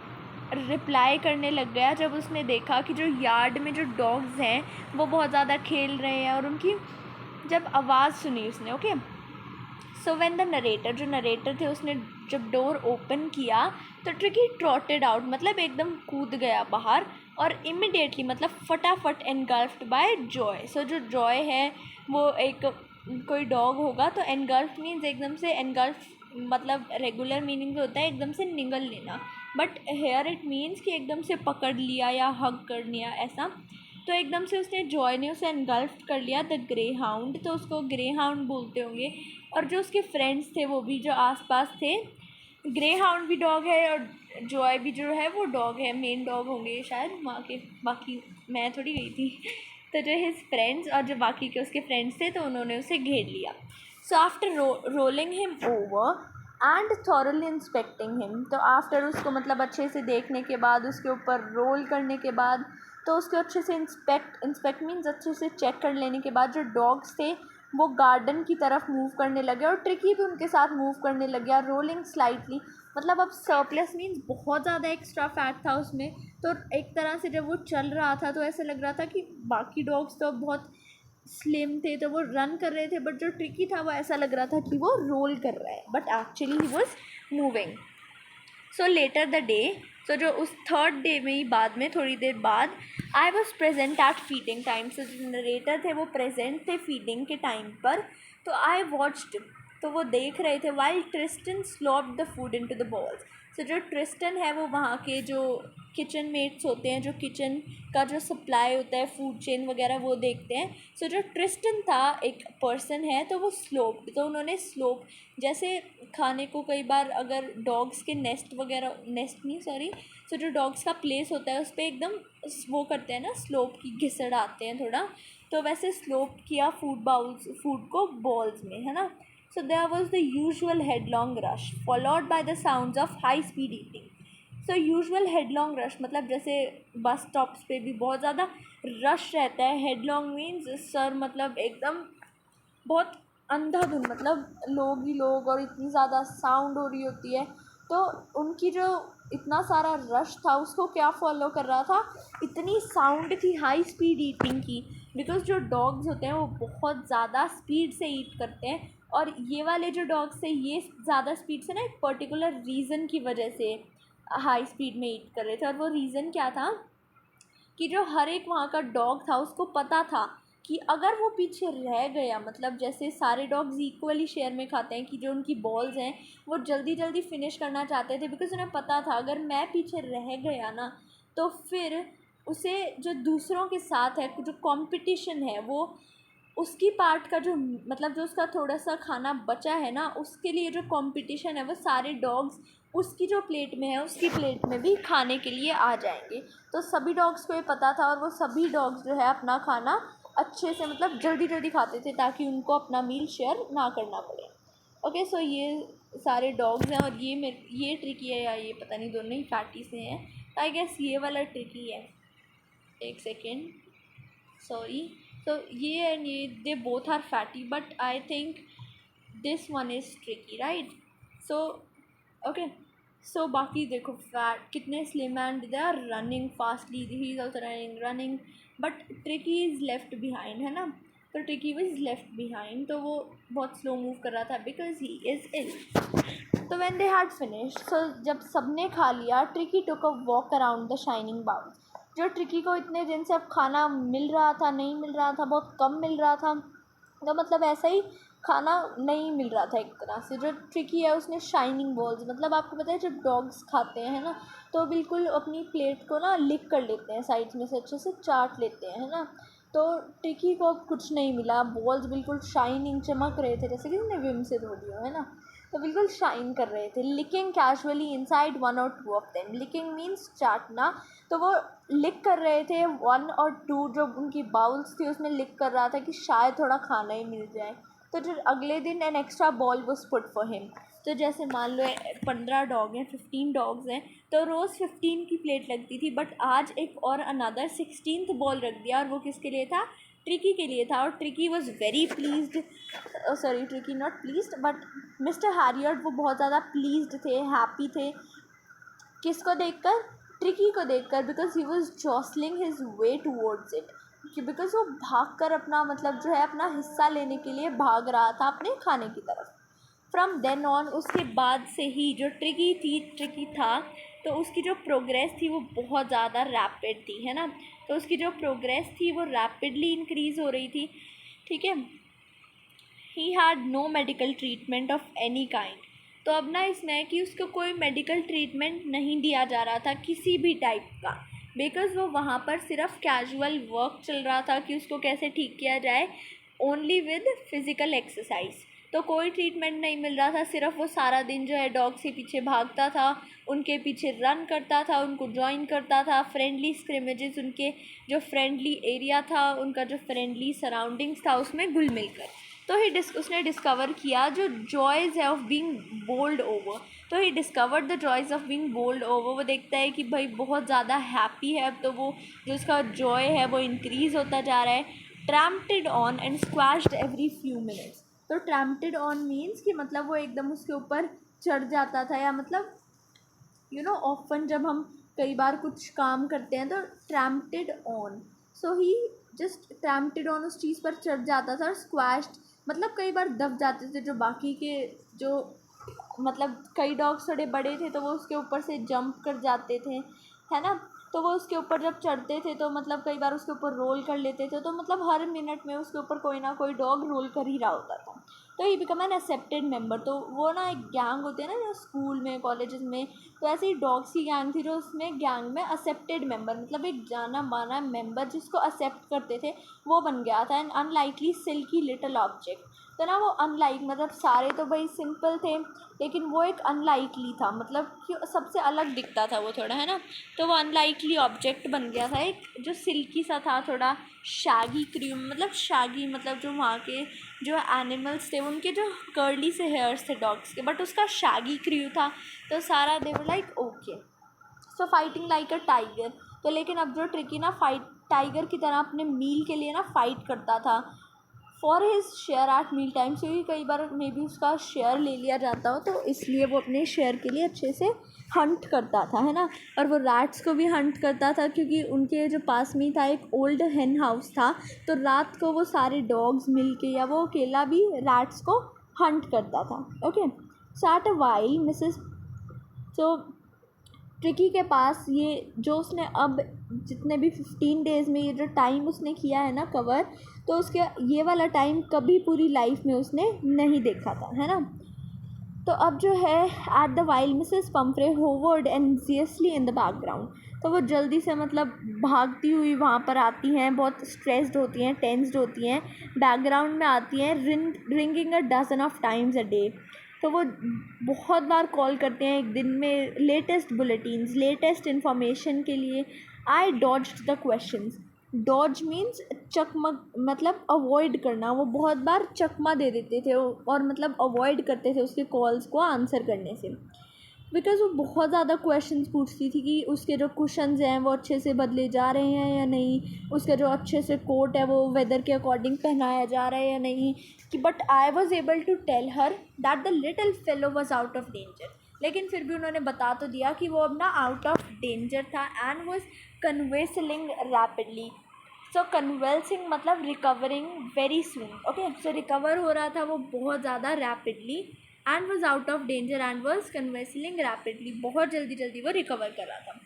रिप्लाई करने लग गया जब उसने देखा कि जो यार्ड में जो डॉग्स हैं वो बहुत ज़्यादा खेल रहे हैं, और उनकी जब आवाज़ सुनी उसने। Okay, so when the narrator, जो नरेटर थे उसने जब डोर ओपन किया तो ट्रिकी ट्रॉटेड आउट, मतलब एकदम कूद गया बाहर, और इमिडिएटली मतलब फटाफट एनगल्फ्ड बाय जॉय। सो जो जॉय है वो एक कोई डॉग होगा, तो एनगल्फ मीन्स एकदम से, एनगल्फ मतलब रेगुलर मीनिंग में होता है एकदम से निगल लेना, बट हेयर इट मीन्स कि एकदम से पकड़ लिया या हग कर लिया ऐसा। तो एकदम से उसने जॉय ने उसे एनगल्फ कर लिया, द ग्रे हाउंड, तो उसको ग्रे हाउंड बोलते होंगे। और जो उसके फ्रेंड्स थे वो भी जो आसपास थे, ग्रे हाउंड भी डॉग है और जॉय भी जो है वो डॉग है, मेन डॉग होंगे शायद वहाँ के, बाकी मैं थोड़ी गई थी। तो जो हिज फ्रेंड्स और जो बाकी के उसके फ्रेंड्स थे तो उन्होंने उसे घेर लिया। So after rolling him over and thoroughly inspecting him, तो आफ्टर उसको मतलब अच्छे से देखने के बाद, उसके ऊपर रोल करने के बाद, तो उसको अच्छे से इंस्पेक्ट मीन्स अच्छे से चेक कर लेने के बाद, जो डॉग्स थे वो गार्डन की तरफ मूव करने लगे और ट्रिकी भी उनके साथ मूव करने लग गया, रोलिंग स्लाइटली। मतलब अब सरप्लस मीन्स बहुत ज़्यादा एक्स्ट्रा फैट था उसमें। तो एक तरह से जब वो चल रहा था तो ऐसा लग रहा था कि बाकी डॉग्स तो बहुत स्लिम थे तो वो रन कर रहे थे, बट जो ट्रिकी था वो ऐसा लग रहा था कि वो रोल कर रहा है, but actually he was moving. So later the day, so जो उस थर्ड डे में ही बाद में थोड़ी देर बाद, I was present at feeding time. So जो नरेटर थे वो प्रेजेंट थे फीडिंग के टाइम पर। तो आई वॉच्ड, तो वो देख रहे थे while Tristan slopped the food into the bowls. So जो ट्रिस्टन है वो वहाँ के जो किचन मेट्स होते हैं, जो किचन का जो सप्लाई होता है, फूड चेन वगैरह, वो देखते हैं। सो जो ट्रिस्टन था एक पर्सन है, तो वो स्लोप्ड, तो उन्होंने स्लोप, जैसे खाने को कई बार अगर डॉग्स के नेस्ट वगैरह, नेस्ट नहीं सॉरी, सो जो डॉग्स का प्लेस होता है उस पर एकदम वो करते हैं ना, स्लोप की घिसड़ आते हैं थोड़ा, तो वैसे स्लोप किया फूड को बॉल्स में, है ना। So there was the usual headlong rush followed by the sounds of high speed eating. So usual headlong rush मतलब जैसे बस स्टॉप्स पे भी बहुत ज़्यादा रश रहता है। headlong means सर, मतलब एकदम बहुत अंधाधुंध, मतलब लोग ही लोग और इतनी ज़्यादा साउंड हो रही होती है। तो उनकी जो इतना सारा रश था उसको क्या फॉलो कर रहा था, इतनी साउंड थी हाई स्पीड ईटिंग की, बिकॉज जो डॉग्स होते हैं वो बहुत ज़्यादा स्पीड से ईट करते हैं। और ये वाले जो डॉग्स थे ये ज़्यादा स्पीड से ना एक पर्टिकुलर रीज़न की वजह से हाई स्पीड में ईट कर रहे थे। और वो रीज़न क्या था कि जो हर एक वहाँ का डॉग था उसको पता था कि अगर वो पीछे रह गया, मतलब जैसे सारे डॉग्स इक्वली शेयर में खाते हैं, कि जो उनकी बॉल्स हैं वो जल्दी जल्दी फिनिश करना चाहते थे, बिकॉज उन्हें पता था अगर मैं पीछे रह गया ना तो फिर उसे जो दूसरों के साथ है, जो कंपटीशन है, वो उसकी पार्ट का जो, मतलब जो उसका थोड़ा सा खाना बचा है ना, उसके लिए जो कंपटीशन है वो सारे डॉग्स उसकी जो प्लेट में है उसकी प्लेट में भी खाने के लिए आ जाएंगे। तो सभी डॉग्स को ये पता था और वो सभी डॉग्स जो है अपना खाना अच्छे से, मतलब जल्दी जल्दी खाते थे ताकि उनको अपना मील शेयर ना करना पड़े। ओके, सो ये सारे डॉग्स हैं और ये ट्रिकी है, या ये पता नहीं, दोनों ही फैटी से हैं। तो आई गेस ये वाला ट्रिकी है। एक सेकेंड, सॉरी। so ये and ये, they both are fatty, but I think this one is tricky, right? so okay, so बाकी देखो फैट कितने slim and they are running fastly, he is also running but tricky is left behind, है ना। तो ट्रिकी वाज लेफ्ट बिहाइंड, तो वो बहुत स्लो मूव कर रहा था बिकॉज ही इज़ इल। तो when they had finished, so जब सबने खा लिया, tricky took a walk around the shining bowl. जो ट्रिकी को इतने दिन से अब खाना मिल रहा था, नहीं मिल रहा था, बहुत कम मिल रहा था, तो मतलब ऐसा ही खाना नहीं मिल रहा था एक तरह से। जो ट्रिकी है उसने शाइनिंग बॉल्स, मतलब आपको पता है जब डॉग्स खाते हैं ना तो बिल्कुल अपनी प्लेट को ना लिक कर लेते हैं, साइड्स में से अच्छे से चाट लेते हैं, है ना। तो ट्रिकी को कुछ नहीं मिला, बॉल्स बिल्कुल शाइनिंग चमक रहे थे, जैसे कि उसने विम से धो दिया, है ना। तो बिल्कुल शाइन कर रहे थे। लिकिंग कैजुअली इनसाइड वन और two of them, licking means चाटना, तो वो लिक कर रहे थे वन और टू, जो उनकी बाउल्स थी उसमें लिक कर रहा था कि शायद थोड़ा खाना ही मिल जाए। तो जो अगले दिन an extra ball was put for him. तो जैसे मान लो 15 डॉग हैं, 15 डॉग्स हैं, तो रोज़ 15 की प्लेट लगती थी, बट आज एक और अनदर 16th बॉल रख दिया, और वो किसके लिए था, ट्रिकी के लिए था। और tricky was very pleased, sorry tricky not pleased but mister Harriet, वो बहुत ज़्यादा प्लीज्ड थे, हैप्पी थे। किसको देखकर, ट्रिकी को देखकर, because he was jostling his way towards it, कि बिकॉज वो भाग कर अपना, मतलब जो है अपना हिस्सा लेने के लिए भाग रहा था अपने खाने की तरफ। फ्रॉम देन ऑन, उसके बाद से ही जो ट्रिकी था, तो उसकी जो प्रोग्रेस थी वो बहुत ज़्यादा रैपिड थी, है ना। तो उसकी जो प्रोग्रेस थी वो रैपिडली इंक्रीज़ हो रही थी, ठीक है। He had no medical treatment of any kind. तो अब ना इसमें है कि उसको कोई मेडिकल ट्रीटमेंट नहीं दिया जा रहा था किसी भी टाइप का, बिकॉज़ वो वहाँ पर सिर्फ कैजुअल वर्क चल रहा था कि उसको कैसे ठीक किया जाए, ओनली विद फिज़िकल एक्सरसाइज। तो कोई ट्रीटमेंट नहीं मिल रहा था, सिर्फ वो सारा दिन जो है डॉग्स के पीछे भागता था, उनके पीछे रन करता था, उनको ज्वाइन करता था, फ्रेंडली स्क्रिमेजेस, उनके जो फ्रेंडली एरिया था, उनका जो फ्रेंडली सराउंडिंग्स था उसमें घुल मिल कर। तो उसने डिस्कवर किया जो जॉयज़ है ऑफ बीइंग बोल्ड ओवर। तो he discovered the joys of being bowled over. वो देखता है कि भाई बहुत ज़्यादा हैप्पी है, तो वो जो उसका जॉय है वो इंक्रीज़ होता जा रहा है। Trampled on and squashed every few minutes. तो ट्रैम्प्टेड ऑन मीन्स कि मतलब वो एकदम उसके ऊपर चढ़ जाता था, या मतलब ऑफन जब हम कई बार कुछ काम करते हैं तो trampled on, so he just trampled on उस चीज़ पर चढ़ जाता था। और स्क्वैश्ड मतलब कई बार दब जाते थे, जो बाकी के जो मतलब कई डॉग्स थोड़े बड़े थे तो वो उसके ऊपर से जंप कर जाते थे, है ना। तो वो उसके ऊपर जब चढ़ते थे तो मतलब कई बार उसके ऊपर रोल कर लेते थे, तो मतलब हर मिनट में उसके ऊपर कोई ना कोई डॉग रोल कर ही रहा होता था। तो he become an accepted member. तो वो ना एक गैंग होती है ना जो स्कूल में कॉलेजेस में, तो ऐसे ही डॉग्स की गैंग थी जो उसमें गैंग में एक्सेप्टेड मेम्बर मतलब एक जाना माना मेम्बर जिसको एक्सेप्ट करते थे वो बन गया था। And unlikely silky little object. तो ना वो अनलाइक मतलब सारे तो भाई सिंपल थे, लेकिन वो एक अनलाइकली था, मतलब कि सबसे अलग दिखता था वो थोड़ा, है ना। तो वो अनलाइकली ऑब्जेक्ट बन गया था, एक जो सिल्की सा था, थोड़ा शैगी क्रीम मतलब शैगी मतलब जो वहाँ के जो एनिमल्स थे उनके जो कर्ली से हेयर्स थे डॉग्स के, बट उसका शैगी क्रू था। तो सारा they were like okay, so fighting like a tiger. तो लेकिन अब जो ट्रिकी ना फाइट टाइगर की तरह अपने मील के लिए ना फाइट करता था for his share at meal time. से ही कई बार मे बी उसका शेयर ले लिया जाता हो, तो इसलिए वो अपने शेयर के लिए अच्छे से हंट करता था, है ना। और वो रैट्स को भी हंट करता था, क्योंकि उनके जो पास में ही था एक ओल्ड हेन हाउस था, तो रात को वो सारे डॉग्स मिल के या वो अकेला भी रैट्स को हंट करता था। Okay, so at a while Mrs तो ट्रिकी के पास ये जो उसने अब जितने भी 15 डेज़ में ये जो टाइम उसने किया है ना कवर, तो उसके ये वाला टाइम कभी पूरी लाइफ में उसने नहीं देखा था, है ना। तो अब जो है at the wild Mrs Pumphrey hovered anxiously in the background. तो वो जल्दी से मतलब भागती हुई वहाँ पर आती हैं, बहुत स्ट्रेस्ड होती हैं, टेंस्ड होती हैं, बैकग्राउंड में आती हैं, ringing a dozen of times a day. तो वो बहुत बार कॉल करते हैं एक दिन में लेटेस्ट बुलेटिन्स, लेटेस्ट इन्फॉर्मेशन के लिए। आई डॉज्ड द क्वेश्चंस। डॉज मीन्स चकमक मतलब अवॉइड करना। वो बहुत बार चकमा दे देते थे और मतलब अवॉइड करते थे उसके कॉल्स को आंसर करने से, बिकॉज़ वो बहुत ज़्यादा क्वेश्चंस पूछती थी कि उसके जो कुशन्स हैं वो अच्छे से बदले जा रहे हैं या नहीं, उसका जो अच्छे से कोट है वो वेदर के अकॉर्डिंग पहनाया जा रहा है या नहीं। कि but I was able to tell her that the little fellow was out of danger. लेकिन फिर भी उन्होंने बता तो दिया कि वो अब ना आउट ऑफ डेंजर था and was convalescing rapidly. So convalescing मतलब recovering very soon. Okay, so recover हो रहा था वो बहुत ज़्यादा rapidly and was out of danger and was convalescing rapidly. बहुत जल्दी जल्दी वो रिकवर कर रहा था।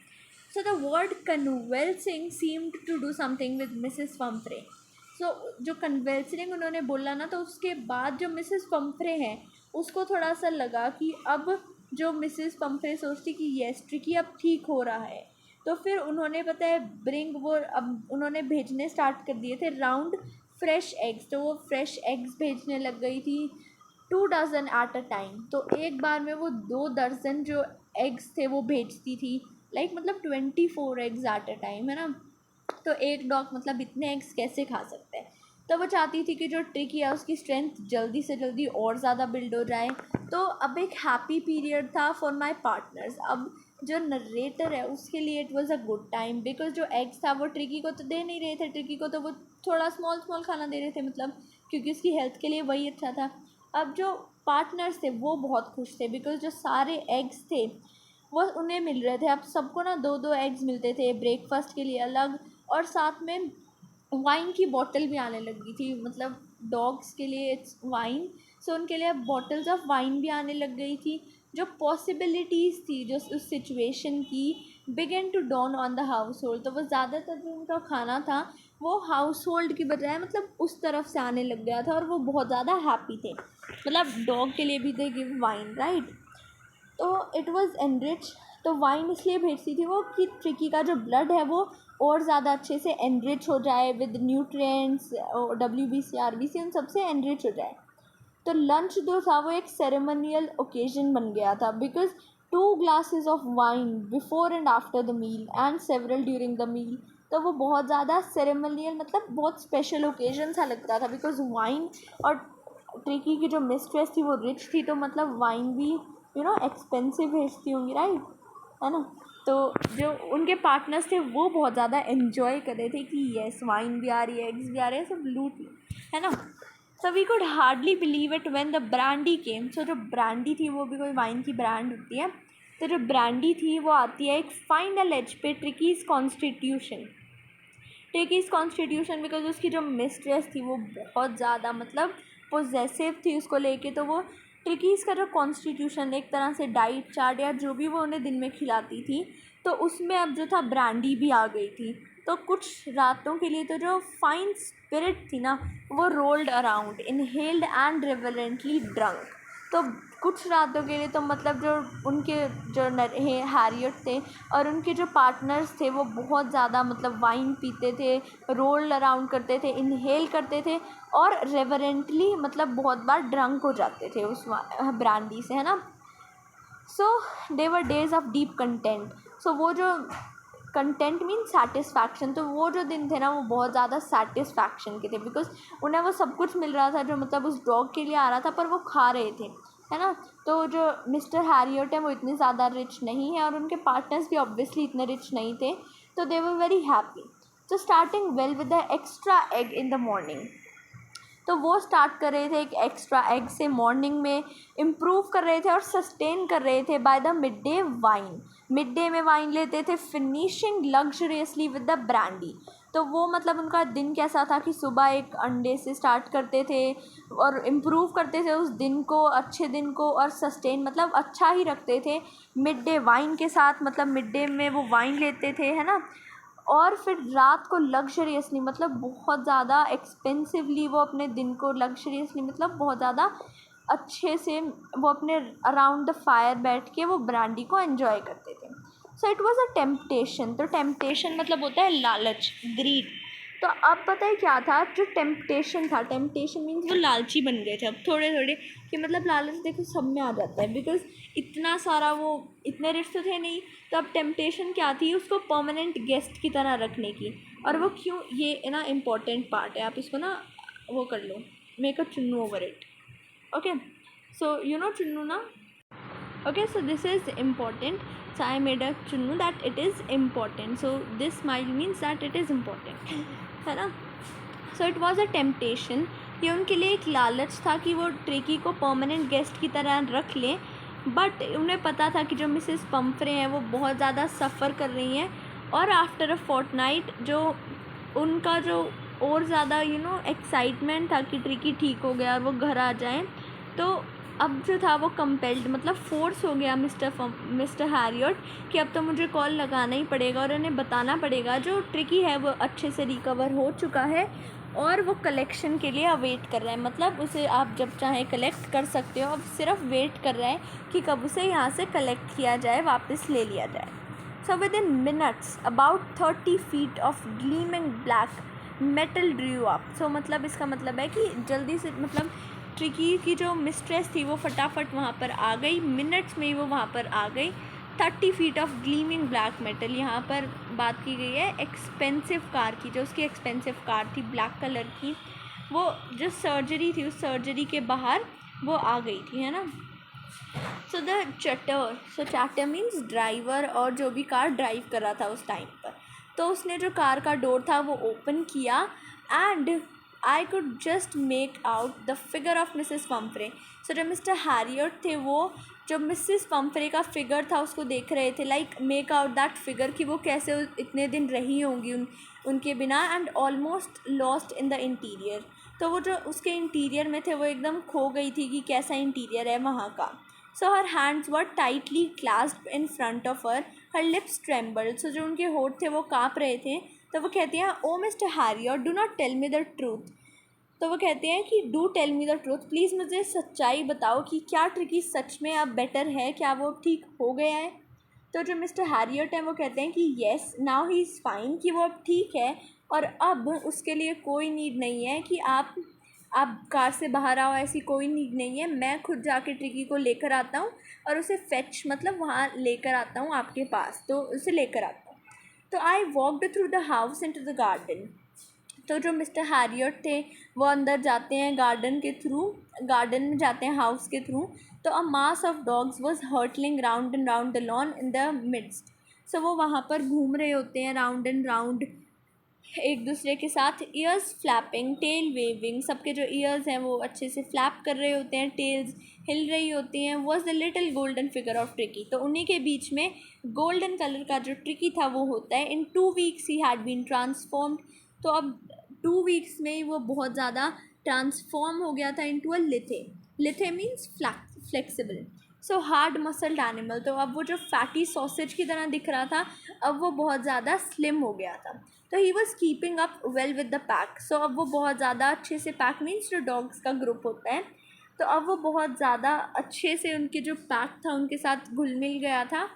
So the word convalescing seemed to do something with Mrs Pumphrey. So जो कन्वेल्सिंग उन्होंने बोला ना, तो उसके बाद जो मिसेस पम्फ्रे हैं उसको थोड़ा सा लगा कि अब जो मिसेस पम्फ्रे सोचती कि येस ट्रिकी अब ठीक हो रहा है, तो फिर उन्होंने पता है ब्रिंग वो अब उन्होंने भेजने स्टार्ट कर दिए थे राउंड फ्रेश एग्स। तो वो फ्रेश एग्स भेजने लग गई थी 2 डज़न एट अ टाइम। तो एक बार में वो 2 दर्जन जो एग्स थे वो भेजती थी, लाइक मतलब 24 एग्स एट अ टाइम, है ना। तो एक डॉग मतलब इतने एग्स कैसे खा सकता है। तो वो चाहती थी कि जो ट्रिकी है उसकी स्ट्रेंथ जल्दी से जल्दी और ज़्यादा बिल्ड हो जाए। तो अब एक हैप्पी पीरियड था फॉर माई पार्टनर्स। अब जो नरेटर है उसके लिए it was a good time, because जो एग्स था वो ट्रिकी को तो दे नहीं रहे थे, ट्रिकी को तो वो थोड़ा स्मॉल स्मॉल खाना दे रहे थे, मतलब क्योंकि उसकी हेल्थ के लिए वही अच्छा था। अब जो पार्टनर्स थे वो बहुत खुश थे, बिकॉज जो सारे एग्स थे वो उन्हें मिल रहे थे। अब सबको ना 2-2 एग्स मिलते थे ब्रेकफास्ट के लिए अलग, और साथ में वाइन की बॉटल भी आने लगी थी, मतलब डॉग्स के लिए इट्स वाइन, सो उनके लिए बॉटल्स ऑफ वाइन भी आने लग गई थी। जो पॉसिबिलिटीज़ थी जो उस सिचुएशन की began to dawn on the household. तो वो ज़्यादातर जो उनका खाना था वो हाउस होल्ड की बजाय मतलब उस तरफ से आने लग गया था, और वो बहुत ज़्यादा हैप्पी थे। मतलब डॉग के लिए भी दे गिव वाइन, राइट। तो इट वाज एनरिच। तो वाइन इसलिए भेजती थी वो कि ट्रिकी का जो ब्लड है वो और ज़्यादा अच्छे से एनरिच हो जाए विद न्यूट्रिएंट्स, WBC RBC उन सबसे एनरिच हो जाए। तो लंच जो था वो एक सेरेमनियल ओकेजन बन गया था, because 2 glasses of wine before and after the meal and several during the meal. तो वो बहुत ज़्यादा सेरेमनियल मतलब बहुत स्पेशल ओकेजन सा लगता था, बिकॉज वाइन और ट्रिकी की जो मिस्ट्रेस थी वो रिच थी, तो मतलब वाइन भी एक्सपेंसिव भेजती होंगी, राइट, है ना। तो जो उनके पार्टनर्स थे वो बहुत ज़्यादा एन्जॉय कर रहे थे कि येस वाइन भी आ रही है, एग्स भी आ रहे हैं, सब लूट लो, है ना। So we could hardly believe it when the brandy came. So जो ब्रांडी थी वो भी कोई वाइन की ब्रांड होती है, तो जो ब्रांडी थी वो आती है एक फाइनल एज पे ट्रिकीज़ कॉन्स्टिट्यूशन। ट्रिकीज़ कॉन्स्टिट्यूशन बिकॉज उसकी जो मिस्ट्रेस थी वो बहुत ज़्यादा मतलब पोजेसिव थी उसको लेके, तो वो ट्रिकीज़ का जो कॉन्स्टिट्यूशन एक तरह से डाइट चार्ट या जो भी वो उन्हें दिन में खिलाती थी, तो उसमें अब जो था ब्रांडी भी आ गई थी। तो कुछ रातों के लिए तो जो फाइन स्पिरिट थी ना वो rolled around inhaled and reverently drunk. तो कुछ रातों के लिए तो मतलब जो उनके जो हैरियट थे और उनके जो पार्टनर्स थे वो बहुत ज़्यादा मतलब वाइन पीते थे, रोल अराउंड करते थे, इनहेल करते थे और रेवरेंटली मतलब बहुत बार ड्रंक हो जाते थे उस ब्रांडी से, है ना। सो दे वर डेज ऑफ डीप कंटेंट। सो वो जो कंटेंट मीन सेटिस्फैक्शन, तो वो जो दिन थे ना वो बहुत ज़्यादा सेटिस्फैक्शन के थे बिकॉज उन्हें वो सब कुछ मिल रहा था जो मतलब उस डॉग के लिए आ रहा था, पर वो खा रहे थे, है ना। तो जो मिस्टर हैरियट है वो इतने ज़्यादा रिच नहीं है और उनके पार्टनर्स भी ऑब्वियसली इतने रिच नहीं थे, तो दे वर वेरी हैप्पी। तो starting well with the extra egg in the morning. तो वो स्टार्ट कर रहे थे एक एक्स्ट्रा एग से, मॉर्निंग में इम्प्रूव कर रहे थे और सस्टेन कर रहे थे by the mid day wine. Mid day में वाइन लेते थे, फिनिशिंग लग्जरियसली विद द ब्रांडी। तो वो मतलब उनका दिन कैसा था कि सुबह एक अंडे से स्टार्ट करते थे और इम्प्रूव करते थे उस दिन को, अच्छे दिन को, और सस्टेन मतलब अच्छा ही रखते थे मिड डे वाइन के साथ। मतलब मिड डे में वो वाइन लेते थे, है ना, और फिर रात को लग्जरियसली मतलब बहुत ज़्यादा एक्सपेंसिवली वो अपने दिन को लग्जरियसली मतलब बहुत ज़्यादा अच्छे से वो अपने अराउंड द फायर बैठ के वो ब्रांडी को एंजॉय करते थे। So it was a temptation. तो टेम्पटेशन मतलब होता है लालच, ग्रीड। तो अब पता है क्या था, जो टेम्पटेशन था, टेम्पटेशन मीन्स वो लालची बन गए थे अब थोड़े थोड़े, कि मतलब लालच देखो सब में आ जाता है बिकॉज इतना सारा वो इतने रिच तो थे नहीं। तो अब टेम्पटेशन क्या थी, उसको परमानेंट गेस्ट की तरह रखने की। और वो क्यों, ये ना इम्पॉर्टेंट पार्ट है, आप इसको ना वो कर लो, मेक अ चुन्नू over it. Okay, so you know चुन्नू ना। Okay, so this is important. So I made a chunnu that it is important. So this smile means that it is important, है ना। So it was a temptation. ये उनके लिए एक लालच था कि वो ट्रिकी को परमानेंट गेस्ट की तरह रख लें, बट उन्हें पता था कि जो मिसेस पम्फ्रे हैं वो बहुत ज़्यादा सफ़र कर रही हैं और आफ्टर अ फोर्टनाइट जो उनका जो और ज़्यादा एक्साइटमेंट था कि ट्रिकी ठीक हो गया और वो घर आ जाएं, तो अब जो था वो कंपेल्ड मतलब फोर्स हो गया मिस्टर हैरियट कि अब तो मुझे कॉल लगाना ही पड़ेगा और उन्हें बताना पड़ेगा जो ट्रिकी है वो अच्छे से रिकवर हो चुका है और वो कलेक्शन के लिए अवेट कर रहा है। मतलब उसे आप जब चाहें कलेक्ट कर सकते हो, अब सिर्फ वेट कर रहा है कि कब उसे यहाँ से कलेक्ट किया जाए, वापस ले लिया जाए। So within minutes about 30 feet of gleaming black metal drew up. So मतलब इसका मतलब है कि जल्दी से मतलब ट्रिकी की जो मिस्ट्रेस थी वो फटाफट वहाँ पर आ गई, मिनट्स में ही वो वहाँ पर आ गई। 30 feet of gleaming black metal, यहाँ पर बात की गई है एक्सपेंसिव कार की, जो उसकी एक्सपेंसिव कार थी ब्लैक कलर की, वो जो सर्जरी थी उस सर्जरी के बाहर वो आ गई थी, है ना। सो द चटर, सो चैटर मीन्स ड्राइवर और जो भी कार ड्राइव कर रहा था उस टाइम पर, तो उसने जो कार का डोर था वो ओपन किया and I could just make out the figure of Mrs Pumphrey. So जो मिस्टर हैरियट थे वो जो मिसेस पम्फ्रे का फिगर था उसको देख रहे थे, like make out that figure कि वो कैसे इतने दिन रही होंगी उनके बिना, and almost lost in the interior. तो वो जो उसके इंटीरियर में थे वो एकदम खो गई थी कि कैसा इंटीरियर है वहाँ का। So her hands were tightly clasped in front of her lips trembled. So जो उनके होठ थे वो काँप रहे थे। तो वो कहती हैं, oh Mr Herriot do not tell me the truth. तो वो कहते हैं कि do tell me the truth, please मुझे सच्चाई बताओ कि क्या ट्रिकी सच में अब बेटर है, क्या वो ठीक हो गया है। तो जो मिस्टर हैरियट हैं वो कहते हैं कि yes now he is fine, कि वो अब ठीक है और अब उसके लिए कोई नीड नहीं है कि आप कार से बाहर आओ, ऐसी कोई नीड नहीं है, मैं खुद जाके ट्रिकी को लेकर आता हूँ और उसे फेच मतलब वहाँ लेकर आता हूँ आपके पास, तो उसे लेकर आता हूँ। तो I walked through the house into the garden. तो जो मिस्टर हैरियट थे वो अंदर जाते हैं गार्डन में जाते हैं हाउस के थ्रू। तो a mass of dogs was hurtling round and round the lawn in the midst. So वो वहाँ पर घूम रहे होते हैं राउंड एंड राउंड एक दूसरे के साथ, ईयर्स फ्लैपिंग टेल वेविंग, सबके जो ईयर्स हैं वो अच्छे से फ्लैप कर रहे होते हैं, टेल्स हिल रही होती हैं। Was the little golden figure of tricky, तो उन्हीं के बीच में गोल्डन कलर का जो ट्रिकी था वो होता है। In 2 weeks he had been transformed, तो अब 2 वीक्स में ही वो बहुत ज़्यादा ट्रांसफॉर्म हो गया था into a lithe means flexible, so hard muscled animal. तो अब वो जो फैटी सॉसेज की तरह दिख रहा था अब वो बहुत ज़्यादा स्लिम हो गया था। तो he was keeping up well with the pack, so अब वो बहुत ज़्यादा अच्छे से, पैक मीन्स जो डॉग्स का ग्रुप होता है, तो अब वो बहुत ज़्यादा अच्छे से उनके जो पैक था उनके साथ घुल मिल गया था।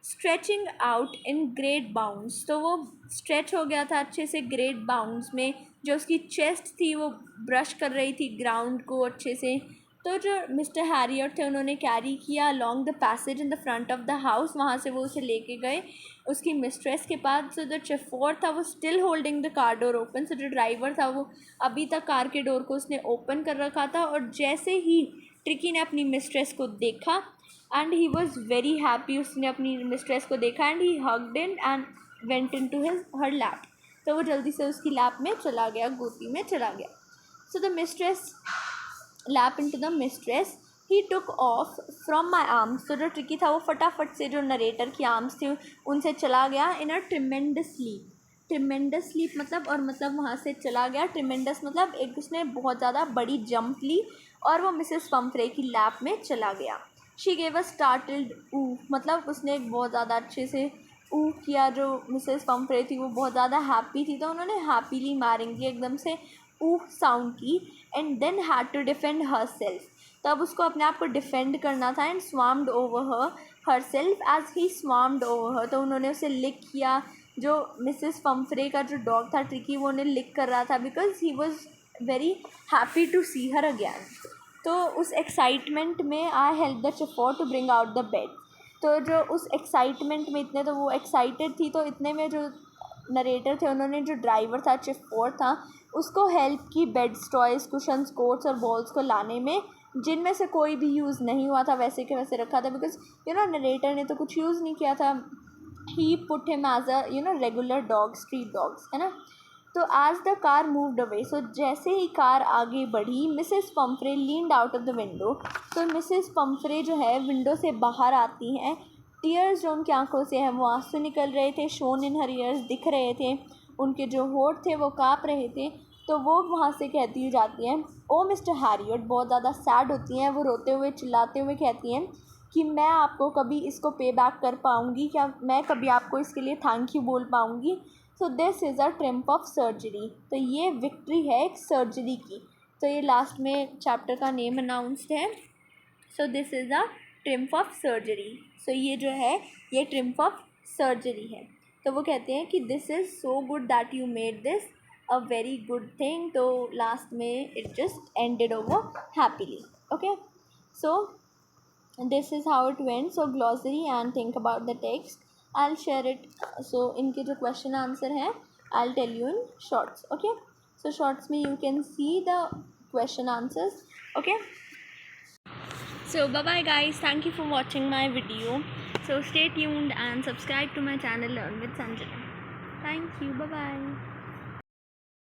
Stretching out in great bounds, तो वो स्ट्रेच हो गया था अच्छे से ग्रेट बाउंड्स में। जो उसकी चेस्ट थी वो ब्रश कर रही थी ग्राउंड को अच्छे से। तो जो मिस्टर हैरियट थे उन्होंने कैरी किया along the passage in the front of the house, वहाँ से वो उसे लेके गए उसकी मिस्ट्रेस के पास। सो जो चेफोर था वो still holding the car door open, so जो ड्राइवर था वो अभी तक कार के डोर को उसने ओपन कर रखा था। और जैसे ही ट्रिकी ने अपनी मिस्ट्रेस को देखा and he was very happy, उसने अपनी मिस्ट्रेस को देखा and he hugged in and went in to her lap, तो वो जल्दी से उसकी लैप में चला गया, गोदी में चला गया। So the mistress lap in to the mistress, he took off from my arms, तो जो ट्रिकी था वो फटाफट से जो नरेटर की आर्म्स थी उनसे चला गया इन अ ट्रिमेंडस स्लीप मतलब, और मतलब वहाँ से चला गया। ट्रिमेंडस मतलब एक उसने बहुत ज़्यादा बड़ी जंप ली और वो मिसेस पंफ्रे की लैप में चला गया। शी गेव अ स्टार्टल्ड ऊ, मतलब उसने एक बहुत ज़्यादा अच्छे से ऊ किया। जो मिसेस पंफ्रे थी वो बहुत ज़्यादा हैप्पी थी, तो उन्होंने हैप्पीली मारेंगी एकदम से ऊ साउंड की। And then had to defend herself, तब उसको अपने आप को डिफेंड करना था। And swarmed over herself as he swarmed over her, तो उन्होंने उसे लिक किया। जो मिसेस पंफ्रे का जो डॉग था ट्रिकी वो उन्हें लिक कर रहा था because he was very happy to see her again. तो उस एक्साइटमेंट में I help the chauffeur to bring out the bed, तो जो उस एक्साइटमेंट में इतने, तो वो एक्साइटेड थी, तो इतने में जो नरेटर थे उन्होंने जो ड्राइवर था चेफोर था उसको हेल्प की बेड्स, टॉयज़, कुशन्स, कोट्स और बॉल्स को लाने में, जिनमें से कोई भी यूज़ नहीं हुआ था, वैसे के वैसे रखा था बिकॉज नरेटर ने तो कुछ यूज़ नहीं किया था। He put him as a regular dog, street dogs, है ना। तो as the car moved away, so जैसे ही कार आगे बढ़ी, Mrs Pumphrey leaned out of the window, तो मिसेस पंफ्रे जो है विंडो से बाहर आती हैं। टीयर्स जो उनकी आंखों से हैं वो आंसू निकल रहे थे, शोन इन हर ईयर्स दिख रहे थे, उनके जो होठ थे वो काँप रहे थे। तो वो वहाँ से कहती हुई जाती हैं, ओ मिस्टर हैरियट, बहुत ज़्यादा सैड होती हैं वो, रोते हुए चिल्लाते हुए कहती हैं कि मैं आपको कभी इसको पे बैक कर पाऊँगी क्या, मैं कभी आपको इसके लिए थैंक यू बोल पाऊँगी। सो this is a triumph of surgery, तो ये विक्ट्री है एक सर्जरी की। तो ये लास्ट में चैप्टर का नेम अनाउंस्ड है। So this is a triumph of surgery, so ये जो है ये ट्रिम्प ऑफ सर्जरी है। तो वो कहते हैं कि this is so good that you made this a very good thing, तो लास्ट में it just ended over happily. Okay, so this is how it went. So glossary and think about the text, I'll share it. So इनके जो question answer है I'll tell you in shorts. Okay, so shorts में you can see the question answers. Okay, so bye bye guys, thank you for watching my video. So stay tuned and subscribe to my channel Learn with Sanjana. Thank you, bye bye.